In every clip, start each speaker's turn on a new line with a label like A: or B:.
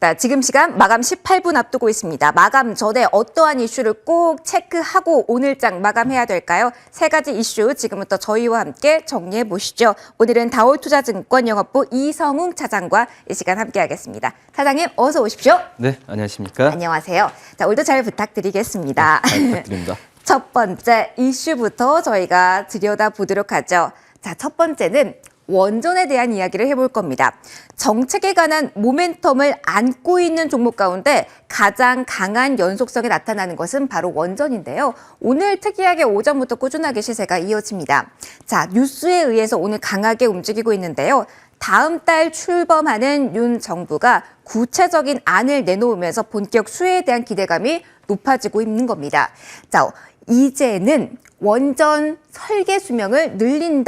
A: 자, 지금 시간 마감 18분 앞두고 있습니다. 마감 전에 어떠한 이슈를 꼭 체크하고 오늘장 마감해야 될까요? 세 가지 이슈 지금부터 저희와 함께 정리해 보시죠. 오늘은 다올투자증권 영업부 이성웅 차장과 이 시간 함께하겠습니다. 차장님 어서 오십시오.
B: 네, 안녕하십니까?
A: 안녕하세요. 자, 오늘도 잘 부탁드리겠습니다.
B: 네, 잘 부탁드립니다.
A: 첫 번째 이슈부터 저희가 들여다보도록 하죠. 자, 첫 번째는 원전에 대한 이야기를 해볼 겁니다. 정책에 관한 모멘텀을 안고 있는 종목 가운데 가장 강한 연속성이 나타나는 것은 바로 원전인데요. 오늘 특이하게 오전부터 꾸준하게 시세가 이어집니다. 자, 뉴스에 의해서 오늘 강하게 움직이고 있는데요. 다음 달 출범하는 윤 정부가 구체적인 안을 내놓으면서 본격 수혜에 대한 기대감이 높아지고 있는 겁니다. 자, 이제는 원전 설계 수명을 늘릴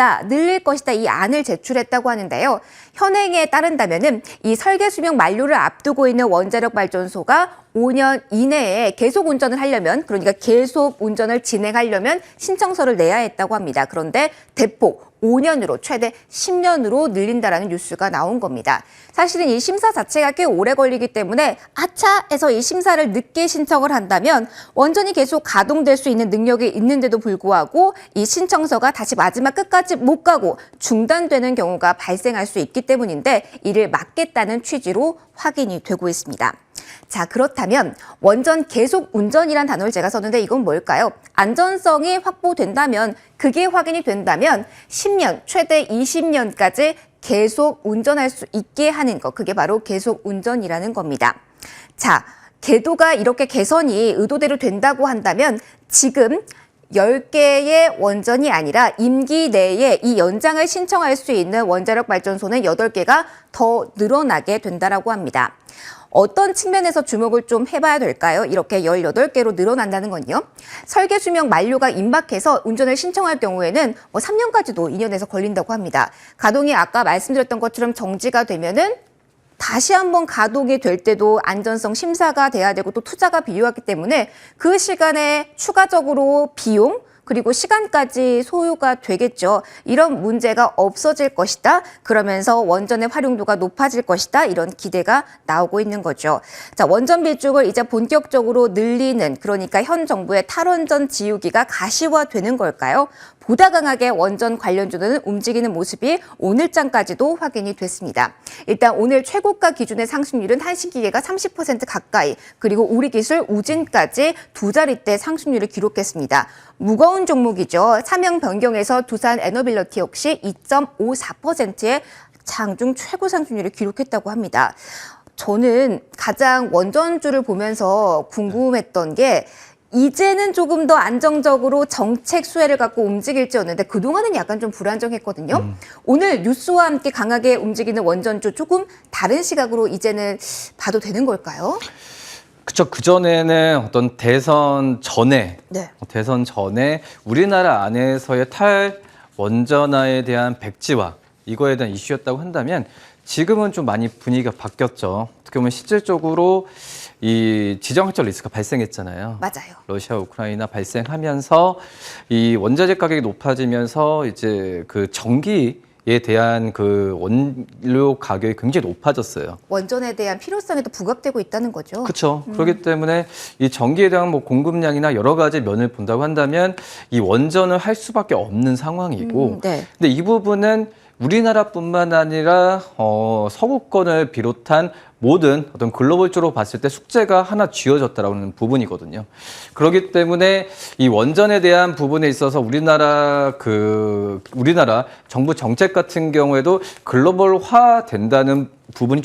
A: 것이다. 이 안을 제출했다고 하는데요. 현행에 따른다면은 이 설계 수명 만료를 앞두고 있는 원자력 발전소가 5년 이내에 계속 운전을 하려면, 그러니까 계속 운전을 진행하려면 신청서를 내야 했다고 합니다. 그런데 대폭 5년으로 최대 10년으로 늘린다라는 뉴스가 나온 겁니다. 사실은 이 심사 자체가 꽤 오래 걸리기 때문에 아차 해서 이 심사를 늦게 신청을 한다면 원전이 계속 가동될 수 있는 능력이 있는데도 불구하고 이 신청서가 다시 마지막 끝까지 못 가고 중단되는 경우가 발생할 수 있기 때문인데 이를 막겠다는 취지로 확인이 되고 있습니다. 자, 그렇다면 원전 계속 운전이란 단어를 제가 썼는데 이건 뭘까요? 안전성이 확보된다면, 그게 확인이 된다면 10년, 최대 20년까지 계속 운전할 수 있게 하는 것, 그게 바로 계속 운전이라는 겁니다. 자, 궤도가 이렇게 개선이 의도대로 된다고 한다면 지금 10개의 원전이 아니라 임기 내에 이 연장을 신청할 수 있는 원자력 발전소는 8개가 더 늘어나게 된다라고 합니다. 어떤 측면에서 주목을 좀 해봐야 될까요? 이렇게 18개로 늘어난다는 건요. 설계 수명 만료가 임박해서 운전을 신청할 경우에는 3년까지도 2년에서 걸린다고 합니다. 가동이 아까 말씀드렸던 것처럼 정지가 되면은 다시 한번 가동이 될 때도 안전성 심사가 돼야 되고 또 투자가 필요하기 때문에 그 시간에 추가적으로 비용 그리고 시간까지 소요가 되겠죠. 이런 문제가 없어질 것이다. 그러면서 원전의 활용도가 높아질 것이다. 이런 기대가 나오고 있는 거죠. 자, 원전 비중을 이제 본격적으로 늘리는, 그러니까 현 정부의 탈원전 지우기가 가시화되는 걸까요? 보다 강하게 원전 관련주는 움직이는 모습이 오늘장까지도 확인이 됐습니다. 일단 오늘 최고가 기준의 상승률은 한신기계가 30% 가까이, 그리고 우리기술, 우진까지 두 자릿대 상승률을 기록했습니다. 무거운 종목이죠. 사명 변경에서 두산 에너빌리티 역시 2.54%의 장중 최고 상승률을 기록했다고 합니다. 저는 가장 원전주를 보면서 궁금했던 게 이제는 조금 더 안정적으로 정책 수혜를 갖고 움직일지였는데 그동안은 약간 좀 불안정했거든요. 오늘 뉴스와 함께 강하게 움직이는 원전주 조금 다른 시각으로 이제는 봐도 되는 걸까요?
B: 그쵸. 그전에는 어떤 대선 전에 우리나라 안에서의 탈원전화에 대한 백지화, 이거에 대한 이슈였다고 한다면 지금은 좀 많이 분위기가 바뀌었죠. 어떻게 보면 실질적으로 이 지정학적 리스크가 발생했잖아요.
A: 맞아요.
B: 러시아, 우크라이나 발생하면서 이 원자재 가격이 높아지면서 이제 그 전기에 대한 그 원료 가격이 굉장히 높아졌어요.
A: 원전에 대한 필요성에도 부각되고 있다는 거죠.
B: 그렇죠. 그렇기 때문에 이 전기에 대한 뭐 공급량이나 여러 가지 면을 본다고 한다면 이 원전을 할 수밖에 없는 상황이고,
A: 네.
B: 근데 이 부분은 우리나라뿐만 아니라 서구권을 비롯한 모든 어떤 글로벌적으로 봤을 때 숙제가 하나 쥐어졌다라는 부분이거든요. 그렇기 때문에 이 원전에 대한 부분에 있어서 우리나라 정부 정책 같은 경우에도 글로벌화 된다는 부분이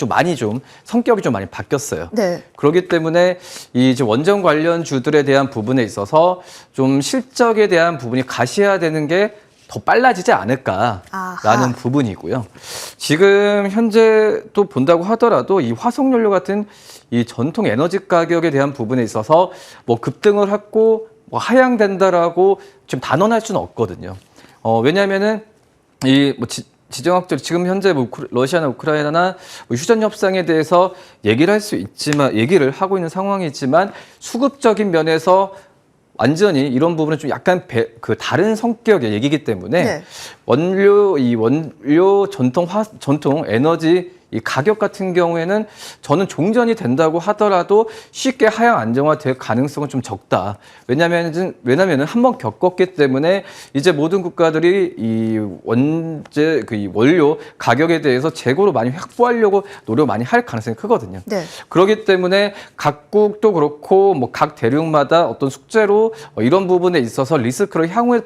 B: 성격이 좀 많이 바뀌었어요.
A: 네.
B: 그렇기 때문에 이 이제 원전 관련 주들에 대한 부분에 있어서 좀 실적에 대한 부분이 가시화되는 게 더 빨라지지 않을까라는
A: 아하.
B: 부분이고요. 지금 현재 또 본다고 하더라도 이 화석연료 같은 이 전통 에너지 가격에 대한 부분에 있어서 뭐 급등을 하고 뭐 하향된다라고 좀 단언할 수는 없거든요. 왜냐하면은 이 뭐 지정학적 지금 현재 뭐 러시아나 우크라이나나 뭐 휴전 협상에 대해서 얘기를 하고 있는 상황이지만 수급적인 면에서 완전히 이런 부분은 좀 약간 다른 성격의 얘기이기 때문에
A: 네.
B: 원료 전통 에너지 이 가격 같은 경우에는 저는 종전이 된다고 하더라도 쉽게 하향 안정화될 가능성은 좀 적다. 왜냐면은 한번 겪었기 때문에 이제 모든 국가들이 이 원재 이 원료 가격에 대해서 재고를 많이 확보하려고 노력 많이 할 가능성이 크거든요.
A: 네.
B: 그렇기 때문에 각국도 그렇고 뭐 각 대륙마다 어떤 숙제로 이런 부분에 있어서 리스크를 향후에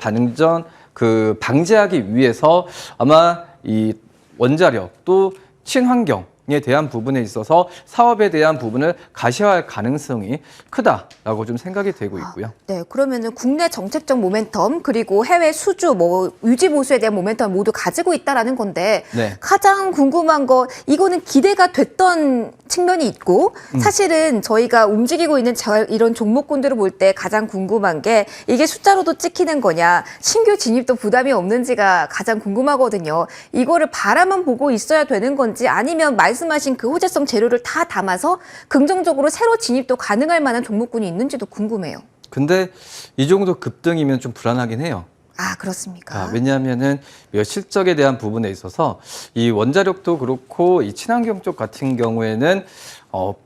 B: 방지하기 위해서 아마 이 원자력 또 친환경에 대한 부분에 있어서 사업에 대한 부분을 가시화할 가능성이 크다라고 좀 생각이 되고 있고요.
A: 네, 그러면은 국내 정책적 모멘텀 그리고 해외 수주 뭐 유지 보수에 대한 모멘텀 모두 가지고 있다라는 건데
B: 네.
A: 가장 궁금한 거 이거는 기대가 됐던 측면이 있고 사실은 저희가 움직이고 있는 이런 종목군들을 볼 때 가장 궁금한 게 이게 숫자로도 찍히는 거냐 신규 진입도 부담이 없는지가 가장 궁금하거든요. 이거를 바라만 보고 있어야 되는 건지 아니면 말씀하신 그 호재성 재료를 다 담아서 긍정적으로 새로 진입도 가능할 만한 종목군이 있는지도 궁금해요.
B: 근데 이 정도 급등이면 좀 불안하긴 해요.
A: 아, 그렇습니까?
B: 왜냐하면은 실적에 대한 부분에 있어서 이 원자력도 그렇고 이 친환경 쪽 같은 경우에는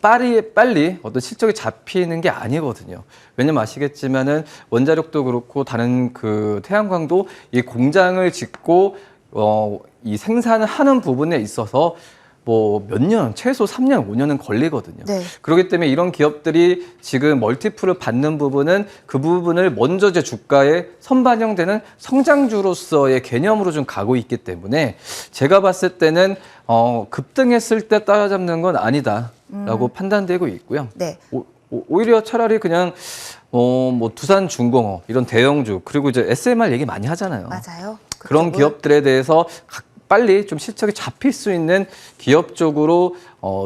B: 빨리 어떤 실적이 잡히는 게 아니거든요. 왜냐면 아시겠지만은 원자력도 그렇고 다른 그 태양광도 이 공장을 짓고 이 생산을 하는 부분에 있어서 뭐 몇 년, 최소 3년, 5년은 걸리거든요.
A: 네.
B: 그렇기 때문에 이런 기업들이 지금 멀티플을 받는 부분은 그 부분을 먼저 제 주가에 선반영되는 성장주로서의 개념으로 좀 가고 있기 때문에 제가 봤을 때는 급등했을 때 따라잡는 건 아니다라고 판단되고 있고요.
A: 네.
B: 오히려 차라리 그냥 뭐 두산중공업 이런 대형주 그리고 이제 SMR 얘기 많이 하잖아요.
A: 맞아요.
B: 그런 기업들에 대해서 빨리 좀 실적이 잡힐 수 있는 기업 쪽으로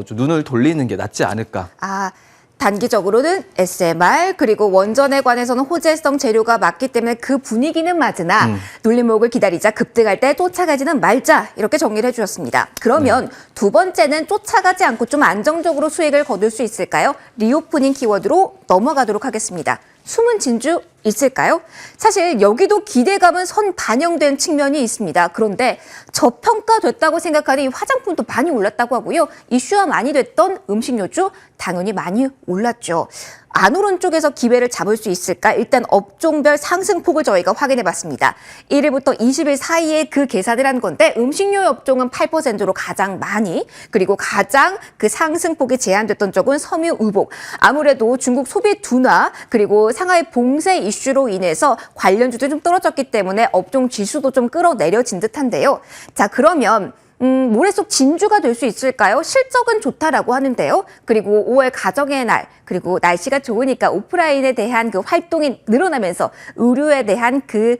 B: 좀 눈을 돌리는 게 낫지 않을까.
A: 아, 단기적으로는 SMR 그리고 원전에 관해서는 호재성 재료가 맞기 때문에 그 분위기는 맞으나 눌림목을 기다리자 급등할 때 쫓아가지는 말자 이렇게 정리를 해주셨습니다. 그러면 두 번째는 쫓아가지 않고 좀 안정적으로 수익을 거둘 수 있을까요? 리오프닝 키워드로 넘어가도록 하겠습니다. 숨은 진주 있을까요? 사실 여기도 기대감은 선 반영된 측면이 있습니다. 그런데 저평가됐다고 생각하는 이 화장품도 많이 올랐다고 하고요. 이슈화 많이 됐던 음식료주 당연히 많이 올랐죠. 안 오른 쪽에서 기회를 잡을 수 있을까? 일단 업종별 상승폭을 저희가 확인해 봤습니다. 1일부터 20일 사이에 그 계산을 한 건데 음식료 업종은 8%로 가장 많이 그리고 가장 그 상승폭이 제한됐던 쪽은 섬유 의복. 아무래도 중국 소비 둔화 그리고 상하이 봉쇄 이슈로 인해서 관련주도 좀 떨어졌기 때문에 업종 지수도 좀 끌어내려진 듯한데요. 자, 그러면 모래 속 진주가 될 수 있을까요? 실적은 좋다라고 하는데요. 그리고 5월 가정의 날, 그리고 날씨가 좋으니까 오프라인에 대한 그 활동이 늘어나면서 의류에 대한 그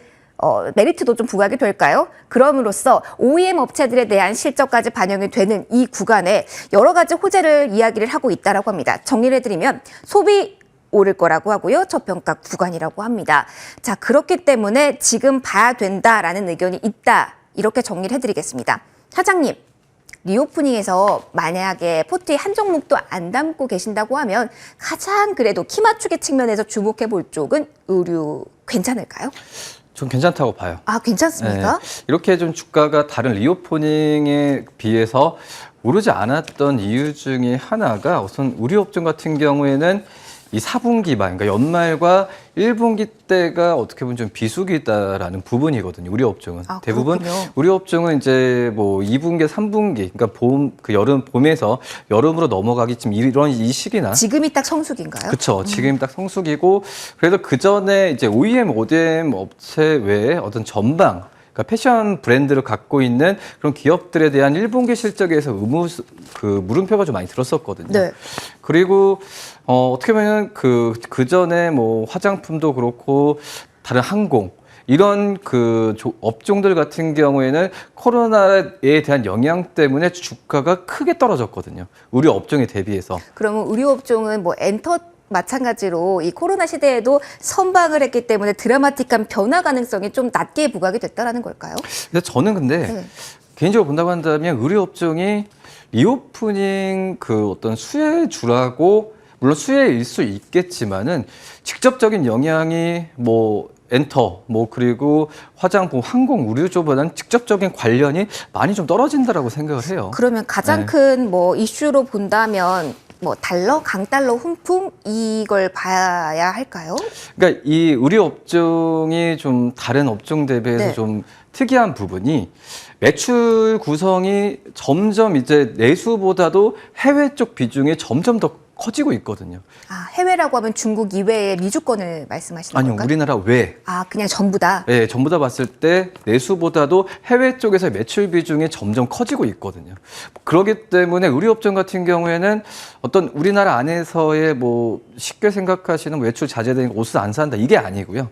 A: 메리트도 좀 부각이 될까요? 그럼으로써 OEM 업체들에 대한 실적까지 반영이 되는 이 구간에 여러 가지 호재를 이야기를 하고 있다라고 합니다. 정리를 해드리면 소비 오를 거라고 하고요. 저평가 구간이라고 합니다. 자, 그렇기 때문에 지금 봐야 된다라는 의견이 있다. 이렇게 정리를 해드리겠습니다. 사장님, 리오프닝에서 만약에 포트에 한 종목도 안 담고 계신다고 하면 가장 그래도 키 맞추기 측면에서 주목해 볼 쪽은 의류 괜찮을까요?
B: 전 괜찮다고 봐요.
A: 아, 괜찮습니까?
B: 네. 이렇게 좀 주가가 다른 리오프닝에 비해서 오르지 않았던 이유 중에 하나가 우선 의류 업종 같은 경우에는 이 4분기 말, 그러니까 연말과 1분기 때가 어떻게 보면 좀 비수기다라는 부분이거든요. 의류 업종은.
A: 아,
B: 대부분
A: 그렇군요.
B: 의류 업종은 이제 뭐 2분기, 3분기, 그러니까 봄에서 여름으로 넘어가기 좀 이런 이 시기나.
A: 지금이 딱 성수기인가요?
B: 그렇죠. 지금 딱 성수기고 그래도 그 전에 이제 OEM, ODM 업체 외에 어떤 전방 그러니까 패션 브랜드를 갖고 있는 그런 기업들에 대한 1분기 실적에서 물음표가 좀 많이 들었었거든요.
A: 네.
B: 그리고 어떻게 보면 그 전에 뭐 화장품도 그렇고 다른 항공 이런 그 업종들 같은 경우에는 코로나에 대한 영향 때문에 주가가 크게 떨어졌거든요. 의류 업종에 대비해서.
A: 그러면 의류 업종은 뭐 마찬가지로 이 코로나 시대에도 선방을 했기 때문에 드라마틱한 변화 가능성이 좀 낮게 부각이 됐다라는 걸까요?
B: 근데 저는
A: 네.
B: 개인적으로 본다고 한다면 의류 업종이 리오프닝 그 어떤 수혜주라고 물론 수혜일 수 있겠지만은 직접적인 영향이 뭐 엔터, 뭐 그리고 화장품, 항공, 의류조보다는 직접적인 관련이 많이 좀 떨어진다라고 생각을 해요.
A: 그러면 가장
B: 네.
A: 큰 뭐 이슈로 본다면 뭐 달러, 강달러 훈풍 이걸 봐야 할까요?
B: 그러니까 이 의류 업종이 좀 다른 업종 대비해서
A: 네.
B: 좀 특이한 부분이 매출 구성이 점점 이제 내수보다도 해외 쪽 비중이 점점 더 커지고 있거든요.
A: 아, 해외라고 하면 중국 이외의 미주권을 말씀하시는
B: 아니요,
A: 건가요?
B: 우리나라 외.
A: 아, 그냥 전부 다.
B: 네, 전부 다 봤을 때 내수보다도 해외 쪽에서 매출 비중이 점점 커지고 있거든요. 그렇기 때문에 의류업종 같은 경우에는 어떤 우리나라 안에서의 뭐 쉽게 생각하시는 외출 자제된 옷을 안 산다 이게 아니고요.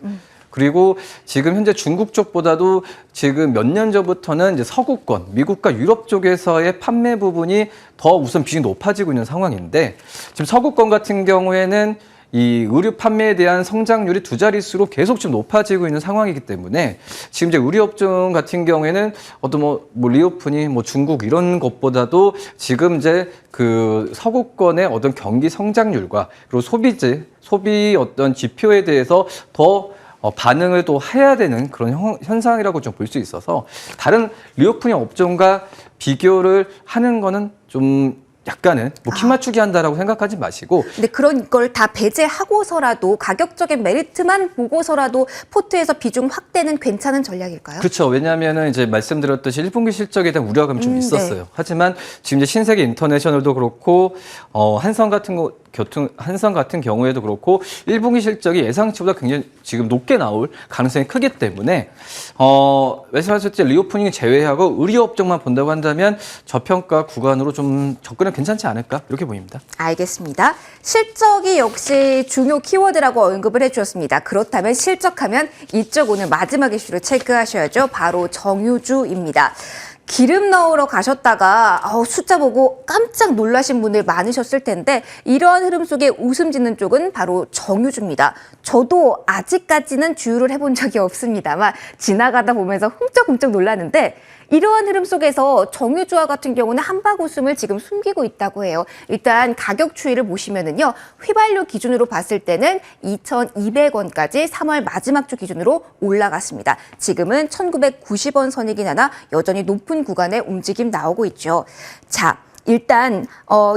B: 그리고 지금 현재 중국 쪽보다도 지금 몇 년 전부터는 이제 서구권, 미국과 유럽 쪽에서의 판매 부분이 더 우선 비중이 높아지고 있는 상황인데 지금 서구권 같은 경우에는 이 의류 판매에 대한 성장률이 두 자릿수로 계속 좀 높아지고 있는 상황이기 때문에 지금 이제 의류업종 같은 경우에는 어떤 뭐 리오프니 뭐 중국 이런 것보다도 지금 이제 그 서구권의 어떤 경기 성장률과 그리고 소비 어떤 지표에 대해서 더 반응을 또 해야 되는 그런 현상이라고 좀 볼 수 있어서 다른 리오프닝 업종과 비교를 하는 거는 좀 약간은 뭐 키 맞추기 한다라고 생각하지 마시고.
A: 근데 그런 걸 다 배제하고서라도 가격적인 메리트만 보고서라도 포트에서 비중 확대는 괜찮은 전략일까요?
B: 그렇죠. 왜냐하면은 이제 말씀드렸듯이 1분기 실적에 대한 우려감이 좀 있었어요.
A: 네.
B: 하지만 지금 이제 신세계 인터내셔널도 그렇고 한성 같은 경우에도 그렇고 1분기 실적이 예상치보다 굉장히 지금 높게 나올 가능성이 크기 때문에 말씀하셨듯이 리오프닝 제외하고 의류업종만 본다고 한다면 저평가 구간으로 좀 접근은 괜찮지 않을까 이렇게 보입니다.
A: 알겠습니다. 실적이 역시 중요 키워드라고 언급을 해주셨습니다. 그렇다면 실적하면 이쪽 오늘 마지막 이슈를 체크하셔야죠. 바로 정유주입니다. 기름 넣으러 가셨다가 숫자 보고 깜짝 놀라신 분들 많으셨을 텐데 이러한 흐름 속에 웃음 짓는 쪽은 바로 정유주입니다. 저도 아직까지는 주유를 해본 적이 없습니다만 지나가다 보면서 흠쩍흠쩍 놀랐는데 이러한 흐름 속에서 정유주와 같은 경우는 한박 웃음을 지금 숨기고 있다고 해요. 일단 가격 추이를 보시면은요. 휘발유 기준으로 봤을 때는 2,200원까지 3월 마지막 주 기준으로 올라갔습니다. 지금은 1,990원 선이긴 하나 여전히 높은 구간의 움직임 나오고 있죠. 자, 일단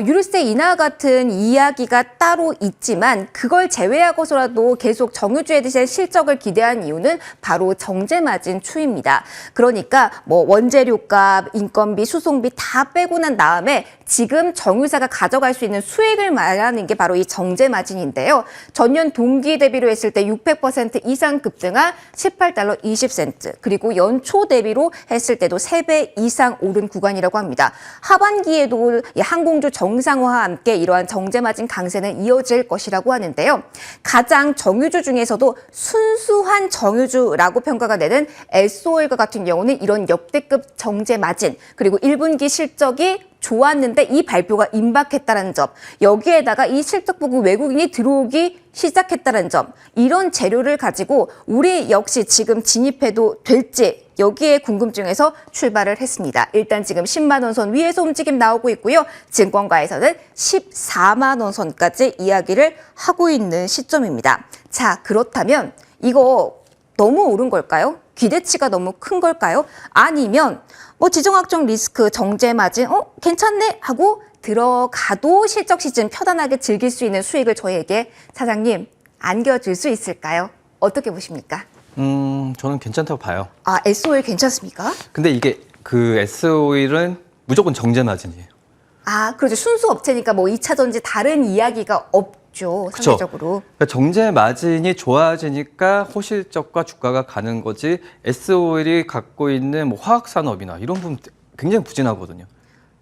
A: 유류세 인하 같은 이야기가 따로 있지만 그걸 제외하고서라도 계속 정유주에 대한 실적을 기대한 이유는 바로 정제 마진 추이입니다. 그러니까 뭐 원재료값, 인건비, 수송비 다 빼고 난 다음에 지금 정유사가 가져갈 수 있는 수익을 말하는 게 바로 이 정제 마진인데요. 전년 동기 대비로 했을 때 600% 이상 급등한 18달러 20센트 그리고 연초 대비로 했을 때도 3배 이상 오른 구간이라고 합니다. 하반기에도 이 항공주 정상화와 함께 이러한 정제 마진 강세는 이어질 것이라고 하는데요. 가장 정유주 중에서도 순수한 정유주라고 평가가 되는 S오일과 같은 경우는 이런 역대급 정제 마진 그리고 1분기 실적이 좋았는데 이 발표가 임박했다는 점, 여기에다가 이 실적 보고 외국인이 들어오기 시작했다는 점, 이런 재료를 가지고 우리 역시 지금 진입해도 될지 여기에 궁금증에서 출발을 했습니다. 일단 지금 10만 원 선 위에서 움직임 나오고 있고요. 증권가에서는 14만 원 선까지 이야기를 하고 있는 시점입니다. 자, 그렇다면 이거 너무 오른 걸까요? 기대치가 너무 큰 걸까요? 아니면 뭐 지정학적 리스크, 정제 마진, 괜찮네 하고 들어가도 실적 시즌 편안하게 즐길 수 있는 수익을 저희에게 사장님 안겨줄 수 있을까요? 어떻게 보십니까?
B: 저는 괜찮다고 봐요.
A: 아, S오일 괜찮습니까?
B: 근데 이게 그 S오일은 무조건 정제 마진이에요.
A: 아, 그렇죠. 순수 업체니까 뭐 2차 전지 다른 이야기가 없죠. 상대적으로.
B: 그러니까 정제 마진이 좋아지니까 호실적과 주가가 가는 거지 S오일이 갖고 있는 뭐 화학 산업이나 이런 부분 굉장히 부진하거든요.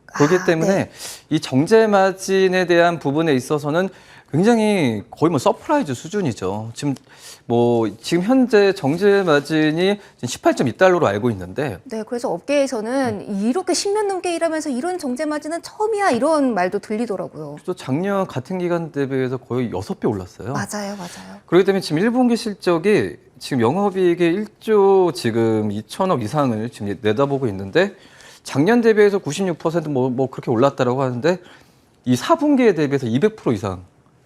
B: 그렇기 때문에
A: 네.
B: 이 정제 마진에 대한 부분에 있어서는 굉장히 거의 뭐 서프라이즈 수준이죠. 지금 현재 정제 마진이 18.2달러로 알고 있는데.
A: 네, 그래서 업계에서는 이렇게 10년 넘게 일하면서 이런 정제 마진은 처음이야 이런 말도 들리더라고요.
B: 또 작년 같은 기간 대비해서 거의 6배 올랐어요.
A: 맞아요, 맞아요.
B: 그렇기 때문에 지금 1분기 실적이 지금 영업이익의 1조 지금 2천억 이상을 지금 내다보고 있는데 작년 대비해서 96% 뭐 그렇게 올랐다라고 하는데 이 4분기에 대비해서 200% 이상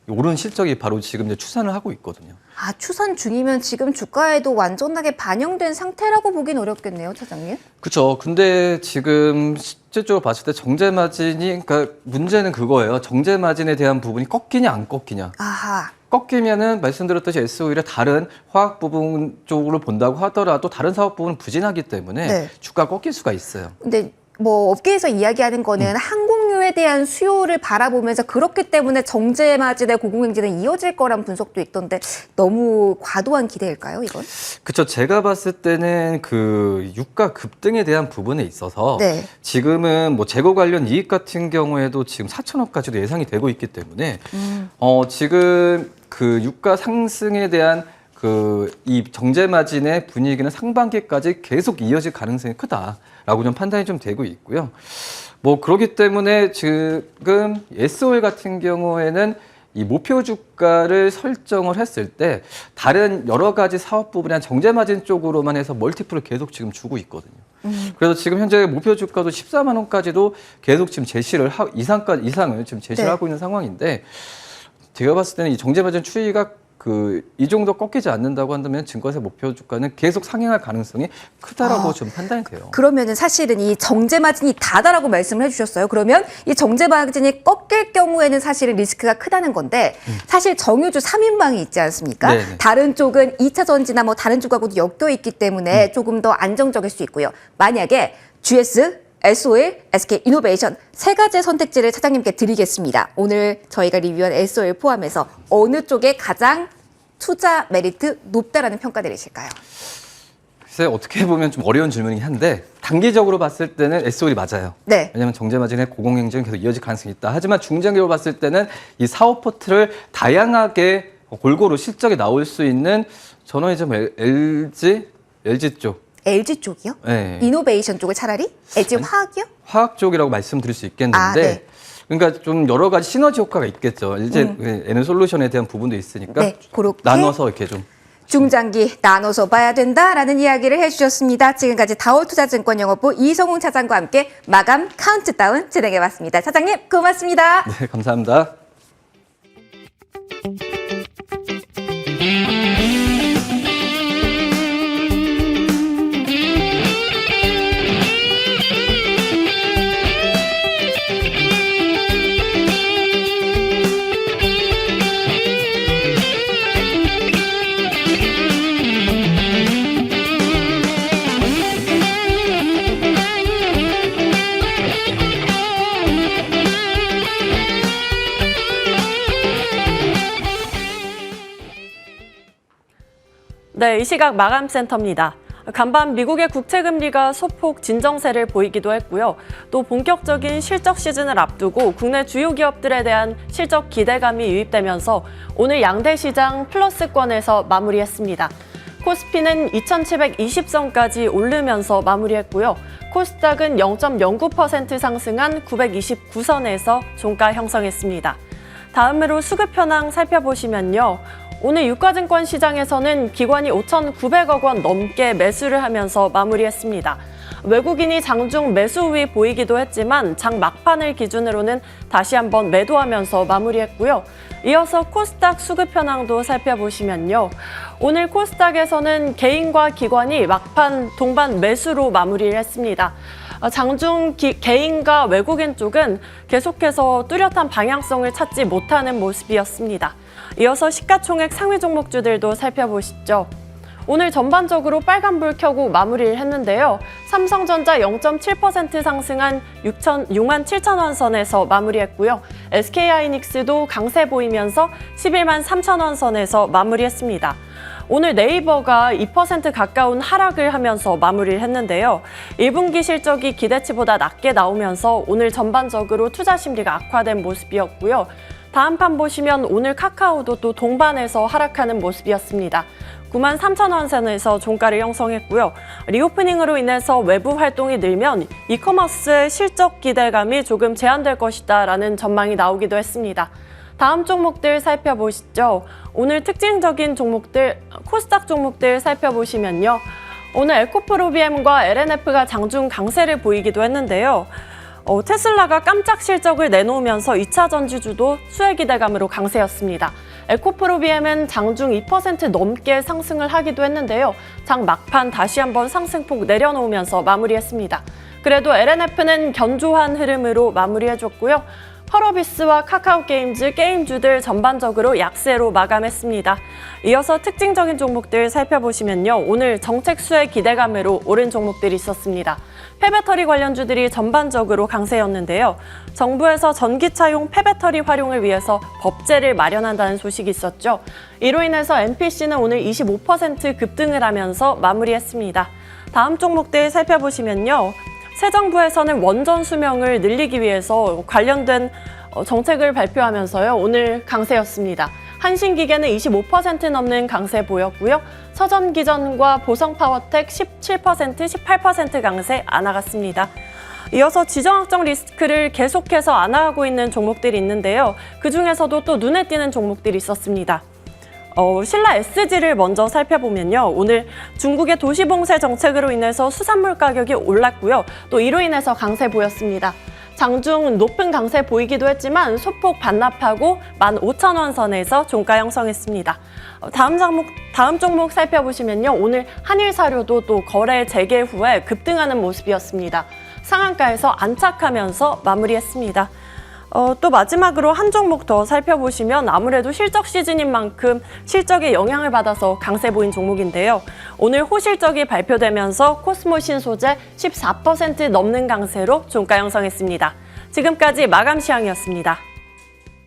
B: 오른 실적이 바로 지금 이제 추산을 하고 있거든요.
A: 아, 추산 중이면 지금 주가에도 완전하게 반영된 상태라고 보긴 어렵겠네요, 차장님.
B: 그렇죠. 근데 지금 실질적으로 봤을 때 정제 마진이, 그러니까 문제는 그거예요. 정제 마진에 대한 부분이 꺾이냐 안 꺾이냐.
A: 아하.
B: 꺾이면은 말씀드렸듯이 S-오일의 다른 화학 부분 쪽으로 본다고 하더라도 다른 사업 부분은 부진하기 때문에
A: 네.
B: 주가 꺾일 수가 있어요.
A: 근데 뭐 업계에서 이야기하는 거는 항공유에 대한 수요를 바라보면서 그렇기 때문에 정제 마진의 고공행진은 이어질 거란 분석도 있던데 너무 과도한 기대일까요, 이건?
B: 그렇죠. 제가 봤을 때는 그 유가 급등에 대한 부분에 있어서
A: 네.
B: 지금은 뭐 재고 관련 이익 같은 경우에도 지금 4천억까지도 예상이 되고 있기 때문에 지금 그 유가 상승에 대한 이 정제 마진의 분위기는 상반기까지 계속 이어질 가능성이 크다라고 좀 판단이 좀 되고 있고요. 뭐 그렇기 때문에 지금 S-오일 같은 경우에는 이 목표 주가를 설정을 했을 때 다른 여러 가지 사업 부분이 정제 마진 쪽으로만 해서 멀티플을 계속 지금 주고 있거든요. 그래서 지금 현재 목표 주가도 14만 원까지도 계속 지금 이상을 지금 제시를
A: 네.
B: 하고 있는 상황인데 제가 봤을 때는 이 정제 마진 추이가 이 정도 꺾이지 않는다고 한다면 증권사 목표 주가는 계속 상향할 가능성이 크다라고 좀 판단이 돼요.
A: 그러면은 사실은 이 정제 마진이 다다라고 말씀을 해주셨어요. 그러면 이 정제 마진이 꺾일 경우에는 사실은 리스크가 크다는 건데 사실 정유주 3인방이 있지 않습니까?
B: 네네.
A: 다른 쪽은 2차 전지나 뭐 다른 쪽하고도 엮여 있기 때문에 조금 더 안정적일 수 있고요. 만약에 GS, S-오일, SK이노베이션 세 가지 선택지를 차장님께 드리겠습니다. 오늘 저희가 리뷰한 S-오일 포함해서 어느 쪽에 가장 투자 메리트 높다라는 평가 내리실까요?
B: 글쎄 어떻게 보면 좀 어려운 질문이긴 한데 단기적으로 봤을 때는 S-오일이 맞아요.
A: 네.
B: 왜냐하면 정제 마진의 고공행진은 계속 이어질 가능성이 있다. 하지만 중장기로 봤을 때는 이 사업 포트를 다양하게 골고루 실적이 나올 수 있는 저는 좀 LG 쪽.
A: LG 쪽이요?
B: 네.
A: 이노베이션 쪽을 차라리? LG 화학이요?
B: 화학 쪽이라고 말씀드릴 수 있겠는데
A: 아, 네.
B: 그러니까 좀 여러 가지 시너지 효과가 있겠죠. LG 에너솔루션에 대한 부분도 있으니까
A: 네, 그렇게
B: 나눠서 이렇게 좀
A: 중장기 나눠서 봐야 된다라는 이야기를 해주셨습니다. 지금까지 다올투자증권영업부 이성웅 차장과 함께 마감 카운트다운 진행해봤습니다. 차장님 고맙습니다.
B: 네, 감사합니다.
C: 네, 이 시각 마감센터입니다. 간밤 미국의 국채금리가 소폭 진정세를 보이기도 했고요. 또 본격적인 실적 시즌을 앞두고 국내 주요 기업들에 대한 실적 기대감이 유입되면서 오늘 양대 시장 플러스권에서 마무리했습니다. 코스피는 2720선까지 오르면서 마무리했고요. 코스닥은 0.09% 상승한 929선에서 종가 형성했습니다. 다음으로 수급 현황 살펴보시면요. 오늘 유가증권 시장에서는 기관이 5,900억 원 넘게 매수를 하면서 마무리했습니다. 외국인이 장중 매수 우위 보이기도 했지만 장 막판을 기준으로는 다시 한번 매도하면서 마무리했고요. 이어서 코스닥 수급 현황도 살펴보시면요. 오늘 코스닥에서는 개인과 기관이 막판 동반 매수로 마무리를 했습니다. 장중 개인과 외국인 쪽은 계속해서 뚜렷한 방향성을 찾지 못하는 모습이었습니다. 이어서 시가총액 상위 종목주들도 살펴보시죠. 오늘 전반적으로 빨간불 켜고 마무리를 했는데요. 삼성전자 0.7% 상승한 6만 7천 원 선에서 마무리했고요. SK하이닉스도 강세 보이면서 11만 3천 원 선에서 마무리했습니다. 오늘 네이버가 2% 가까운 하락을 하면서 마무리를 했는데요. 1분기 실적이 기대치보다 낮게 나오면서 오늘 전반적으로 투자 심리가 악화된 모습이었고요. 다음 판 보시면 오늘 카카오도 또 동반해서 하락하는 모습이었습니다. 9만 3천 원 선에서 종가를 형성했고요. 리오프닝으로 인해서 외부 활동이 늘면 이커머스의 실적 기대감이 조금 제한될 것이다라는 전망이 나오기도 했습니다. 다음 종목들 살펴보시죠. 오늘 특징적인 종목들, 코스닥 종목들 살펴보시면요. 오늘 에코프로비엠과 LNF가 장중 강세를 보이기도 했는데요. 테슬라가 깜짝 실적을 내놓으면서 2차 전지주도 수혜 기대감으로 강세였습니다. 에코프로비엠은 장중 2% 넘게 상승을 하기도 했는데요. 장 막판 다시 한번 상승폭 내려놓으면서 마무리했습니다. 그래도 LNF는 견조한 흐름으로 마무리해줬고요. 펄어비스와 카카오게임즈 게임주들 전반적으로 약세로 마감했습니다. 이어서 특징적인 종목들 살펴보시면요. 오늘 정책 수혜 기대감으로 오른 종목들이 있었습니다. 폐배터리 관련주들이 전반적으로 강세였는데요. 정부에서 전기차용 폐배터리 활용을 위해서 법제를 마련한다는 소식이 있었죠. 이로 인해서 MPC는 오늘 25% 급등을 하면서 마무리했습니다. 다음 종목들 살펴보시면요. 새 정부에서는 원전 수명을 늘리기 위해서 관련된 정책을 발표하면서요. 오늘 강세였습니다. 한신기계는 25% 넘는 강세 보였고요. 서전기전과 보성파워텍 17%, 18% 강세 안 나갔습니다. 이어서 지정학적 리스크를 계속해서 안아가고 있는 종목들이 있는데요. 그중에서도 또 눈에 띄는 종목들이 있었습니다. 신라 SG를 먼저 살펴보면요. 오늘 중국의 도시봉쇄 정책으로 인해서 수산물 가격이 올랐고요. 또 이로 인해서 강세 보였습니다. 장중 높은 강세 보이기도 했지만 소폭 반납하고 15,000원 선에서 종가 형성했습니다. 다음 종목 살펴보시면요. 오늘 한일사료도 또 거래 재개 후에 급등하는 모습이었습니다. 상한가에서 안착하면서 마무리했습니다. 또 마지막으로 한 종목 더 살펴보시면 아무래도 실적 시즌인 만큼 실적에 영향을 받아서 강세 보인 종목인데요. 오늘 호실적이 발표되면서 코스모신 소재 14% 넘는 강세로 종가 형성했습니다. 지금까지 마감 시황이었습니다.